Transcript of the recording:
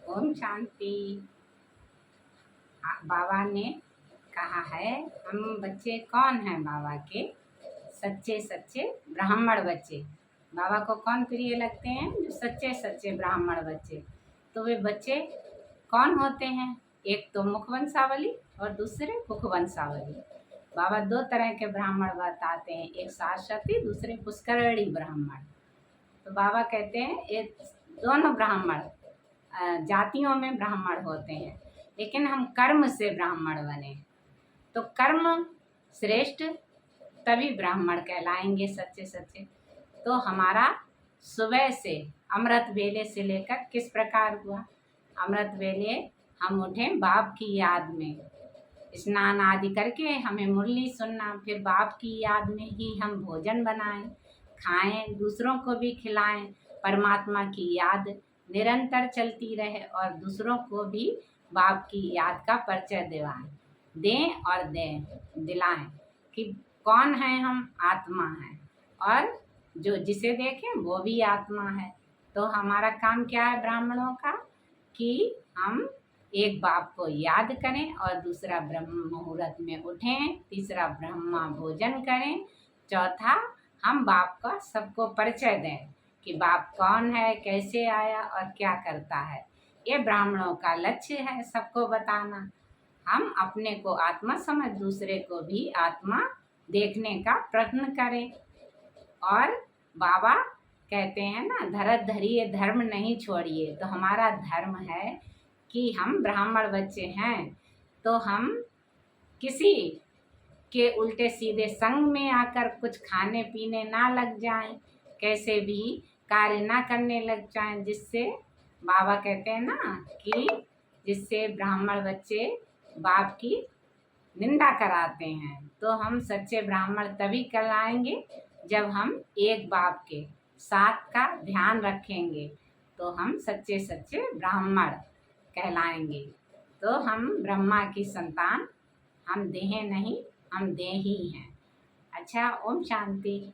ओम शांति। बाबा ने कहा है, हम बच्चे कौन हैं बाबा के? सच्चे सच्चे ब्राह्मण बच्चे। बाबा को कौन प्रिय लगते हैं? जो सच्चे सच्चे ब्राह्मण बच्चे। तो वे बच्चे कौन होते हैं? एक तो मुखवंशावली और दूसरे मुखवंशावली। बाबा दो तरह के ब्राह्मण बताते हैं, एक शाश्वती, दूसरे पुष्करणी ब्राह्मण। तो बाबा कहते हैं ये दोनों ब्राह्मण जातियों में ब्राह्मण होते हैं, लेकिन हम कर्म से ब्राह्मण बने तो कर्म श्रेष्ठ, तभी ब्राह्मण कहलाएंगे सच्चे सच्चे। तो हमारा सुबह से अमृत वेले से लेकर किस प्रकार हुआ? अमृत वेले हम उठे बाप की याद में, स्नान आदि करके हमें मुरली सुनना, फिर बाप की याद में ही हम भोजन बनाएं, खाएं, दूसरों को भी खिलाएं। परमात्मा की याद निरंतर चलती रहे और दूसरों को भी बाप की याद का परिचय दें और दिलाएं कि कौन है हम? आत्मा है, और जो जिसे देखें वो भी आत्मा है। तो हमारा काम क्या है ब्राह्मणों का? कि हम एक बाप को याद करें और दूसरा ब्रह्म मुहूर्त में उठें, तीसरा ब्रह्मा भोजन करें, चौथा हम बाप का सबको परिचय दें कि बाप कौन है, कैसे आया और क्या करता है। ये ब्राह्मणों का लक्ष्य है, सबको बताना। हम अपने को आत्मा समझ दूसरे को भी आत्मा देखने का प्रयत्न करें। और बाबा कहते हैं ना, धरत धरिए धर्म नहीं छोड़िए। तो हमारा धर्म है कि हम ब्राह्मण बच्चे हैं तो हम किसी के उल्टे सीधे संग में आकर कुछ खाने पीने ना लग जाएं, कैसे भी कार्य ना करने लग जाएं, जिससे बाबा कहते हैं ना कि जिससे ब्राह्मण बच्चे बाप की निंदा कराते हैं। तो हम सच्चे ब्राह्मण तभी कहलाएंगे जब हम एक बाप के साथ का ध्यान रखेंगे, तो हम सच्चे सच्चे ब्राह्मण कहलाएंगे। तो हम ब्रह्मा की संतान, हम देह नहीं, हम देही हैं। अच्छा, ओम शांति।